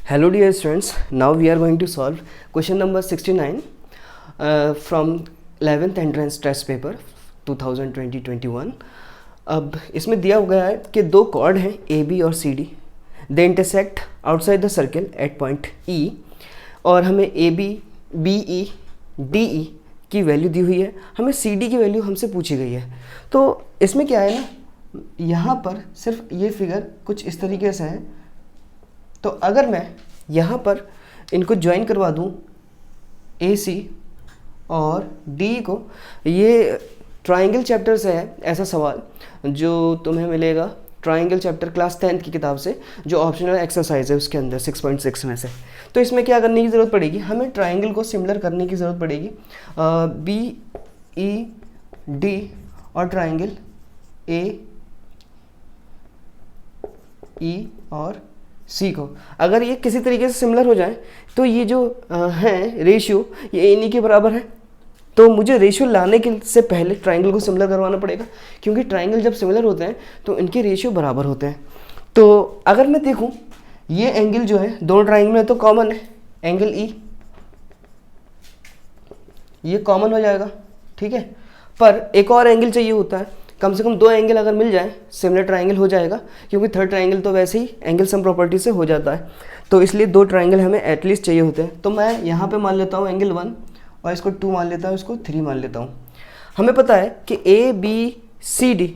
Hello dear students, now we are going to solve question number 69 from 11th entrance test paper 2020-21। अब इसमें दिया गया है कि दो कॉर्ड हैं ए बी और C D, they intersect outside the circle at point E, और हमें A B B E D E की वैल्यू दी हुई है, हमें सी डी की वैल्यू हमसे पूछी गई है। तो इसमें क्या है ना, यहाँ पर सिर्फ ये फिगर कुछ इस तरीके से है। तो अगर मैं यहाँ पर इनको ज्वाइन करवा दूँ ए सी और डी को, ये ट्राइंगल चैप्टर से है ऐसा सवाल जो तुम्हें मिलेगा ट्राइंगल चैप्टर क्लास 10th की किताब से, जो ऑप्शनल एक्सरसाइज है उसके अंदर 6.6 में से। तो इसमें क्या करने की ज़रूरत पड़ेगी, हमें ट्राइंगल को सिमिलर करने की ज़रूरत पड़ेगी बी ई डी और ट्राइंगल ए ई और सी को। अगर ये किसी तरीके से सिमिलर हो जाए तो ये जो हैं रेशियो ये इन्हीं के बराबर है। तो मुझे रेशियो लाने के से पहले ट्राइंगल को सिमिलर करवाना पड़ेगा, क्योंकि ट्राइंगल जब सिमिलर होते हैं तो इनके रेशियो बराबर होते हैं। तो अगर मैं देखूं ये एंगल जो है दोनों ट्राइंगल में तो कॉमन है, एंगल ई ये कॉमन हो जाएगा, ठीक है। पर एक और एंगल चाहिए होता है, कम से कम दो एंगल अगर मिल जाए सिमिलर ट्राइंगल हो जाएगा, क्योंकि थर्ड ट्राइंगल तो वैसे ही एंगल सम प्रॉपर्टी से हो जाता है। तो इसलिए दो ट्राइंगल हमें एटलीस्ट चाहिए होते हैं। तो मैं यहाँ पे मान लेता हूँ एंगल 1 और इसको 2 मान लेता हूँ, इसको 3 मान लेता हूँ। हमें पता है कि ए बी सी डी,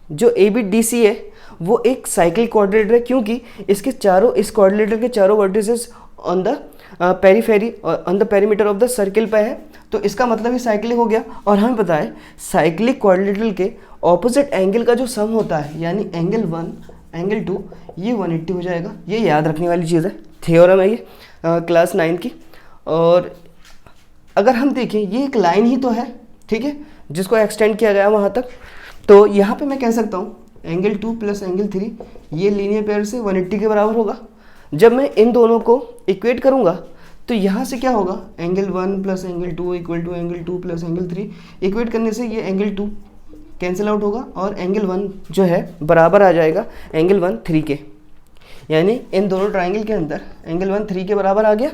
जो ए बी डी सी है वो एक साइक्लिक कोऑर्डिनेटर है, क्योंकि इसके चारों, इस कोऑर्डिनेटर के चारों vertices on the periphery on the perimeter of the circle पे है। तो इसका मतलब ही साइक्लिक हो गया। और हमें पता है साइक्लिक कोऑर्डिनेटर के ऑपोजिट एंगल का जो सम होता है, यानी एंगल 1 एंगल 2, ये 180 हो जाएगा। ये याद रखने वाली चीज़ है, थ्योरम है ये क्लास 9 की। और अगर हम देखें ये एक लाइन ही तो है, ठीक है, जिसको एक्सटेंड किया गया वहाँ तक। तो यहाँ पे मैं कह सकता हूँ एंगल 2 प्लस एंगल 3 ये लीनियर पेयर से 180 के बराबर होगा। जब मैं इन दोनों को इक्वेट करूँगा तो यहाँ से क्या होगा, angle 1 plus angle 2 equal to angle 2 plus angle 3। Equate करने से ये एंगल 2 कैंसिल आउट होगा और एंगल 1 जो है बराबर आ जाएगा एंगल 1 3 के, यानी इन दोनों ट्राइंगल के अंदर एंगल 1 3 के बराबर आ गया।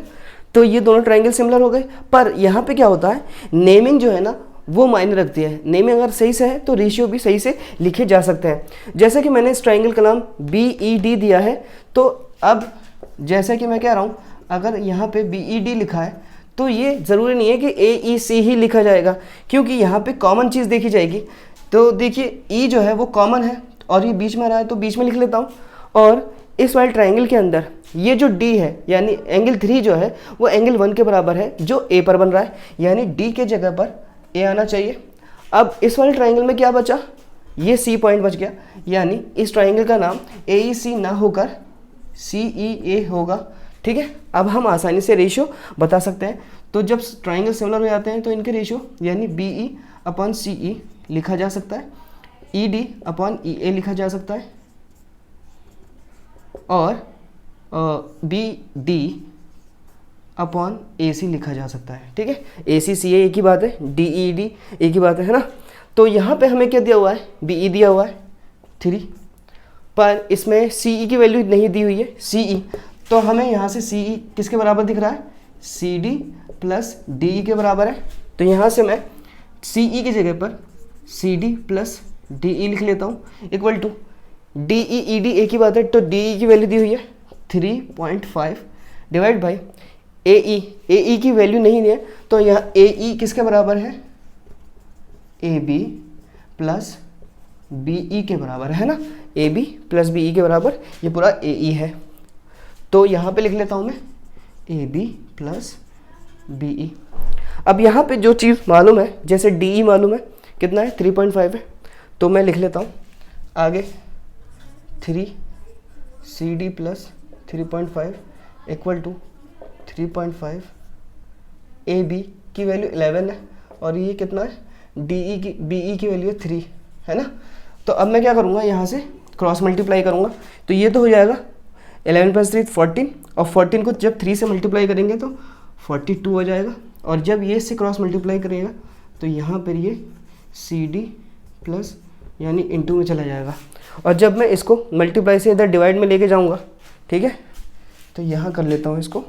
तो ये दोनों ट्राइंगल सिमिलर हो गए। पर यहाँ पे क्या होता है, नेमिंग जो है ना वो मायने रखती है। नेमिंग अगर सही से है तो रेशियो भी सही से लिखे जा सकते हैं। जैसे कि मैंने इस ट्राइंगल का नाम बी ई डी दिया है, तो अब जैसा कि मैं कह रहा हूँ अगर यहाँ पे बी ई डी लिखा है तो ये ज़रूरी नहीं है कि ए ई सी ही लिखा जाएगा, क्योंकि यहाँ पे कॉमन चीज़ देखी जाएगी। तो देखिए ई जो है वो कॉमन है और ये बीच में आ रहा है, तो बीच में लिख लेता हूँ। और इस वाले ट्राइंगल के अंदर ये जो डी है, यानी एंगल 3 जो है वो एंगल 1 के बराबर है जो ए पर बन रहा है, यानी डी के जगह पर ए आना चाहिए। अब इस वाले ट्राइंगल में क्या बचा, ये सी पॉइंट बच गया, यानी इस ट्राइंगल का नाम ए ई सी ना होकर सी ई ए होगा, ठीक है। अब हम आसानी से रेशियो बता सकते हैं। तो जब ट्राइंगल सिमिलर हो जाते हैं तो इनके रेशियो यानी बी ई अपॉन सी ई लिखा जा सकता है, ई डी अपॉन ई ए लिखा जा सकता है, और बी डी अपॉन ए सी लिखा जा सकता है, ठीक है। ए सी सी ए एक ही बात है, डी ई डी एक ही बात है ना। तो यहाँ पे हमें क्या दिया हुआ है, बी ई दिया हुआ है 3, पर इसमें सी ई की वैल्यू नहीं दी हुई है, सी ई। तो हमें यहाँ से सी ई किसके बराबर दिख रहा है, C D plus D E के बराबर है। तो यहाँ से मैं सी ई की जगह पर C D plus D E लिख लेता हूँ, equal to D E E D एक ही बात है, तो डी ई की वैल्यू दी हुई है 3.5 डिवाइड बाई ए ई की वैल्यू नहीं है, तो यहाँ ए ई किसके बराबर है, A B plus B E के बराबर है ना, A B plus B E के बराबर ये पूरा ए ई है। तो यहाँ पे लिख लेता हूँ मैं A B plus B E. अब यहाँ पे जो चीज़ मालूम है, जैसे डी ई मालूम है कितना है 3.5 है, तो मैं लिख लेता हूँ आगे 3 C D plus 3.5 equal to 3.5 A B की वैल्यू 11 है, और ये कितना है डी ई की बी ई की वैल्यू 3 है ना। तो अब मैं क्या करूँगा, यहाँ से क्रॉस मल्टीप्लाई करूँगा, तो ये तो हो जाएगा 11 + 3 14, और 14 को जब 3 से मल्टीप्लाई करेंगे तो 42 हो जाएगा, और जब ये से क्रॉस मल्टीप्लाई करेगा तो यहाँ पर ये सी डी प्लस यानी इनटू में चला जाएगा। और जब मैं इसको मल्टीप्लाई से इधर डिवाइड में लेके जाऊँगा, ठीक है, तो यहाँ कर लेता हूँ इसको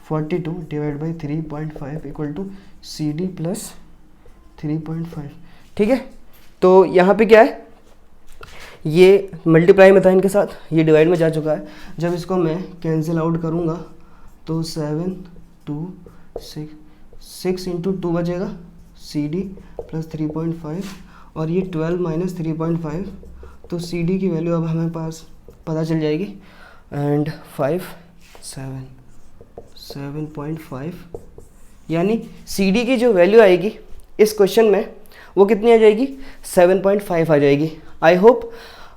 42 divide by 3.5 equal to C D plus 3.5। ठीक है, तो यहाँ पे क्या है, ये मल्टीप्लाई में था इनके साथ, ये डिवाइड में जा चुका है। जब इसको मैं कैंसिल आउट करूँगा तो 7 2 6 इंटू 2 बचेगा सी डी प्लस 3.5 और ये 12 माइनस 3.5, तो सी डी की वैल्यू अब हमें पास पता चल जाएगी एंड 7.5 यानी सी डी की जो वैल्यू आएगी इस क्वेश्चन में वो कितनी आ जाएगी, 7.5 आ जाएगी। आई होप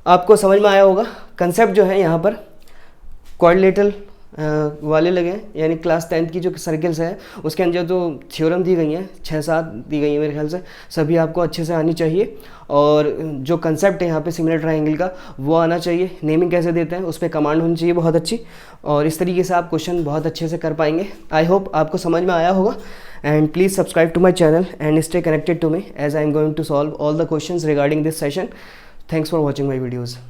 आपको समझ में आया होगा। कंसेप्ट जो है यहाँ पर क्वाड्रिलेटरल वाले लगे हैं, यानी क्लास 10th की जो सर्कल्स है उसके अंदर जो थ्योरम दी गई हैं 6-7 दी गई हैं मेरे ख्याल से, सभी आपको अच्छे से आनी चाहिए। और जो कंसेप्ट है यहाँ पे सिमिलर ट्रायंगल का वो आना चाहिए, नेमिंग कैसे देते हैं उस पर कमांड होनी चाहिए बहुत अच्छी, और इस तरीके से आप क्वेश्चन बहुत अच्छे से कर पाएंगे। आई होप आपको समझ में आया होगा and please subscribe to my channel and stay connected to me as I am going to solve all the questions regarding this session. Thanks for watching my videos.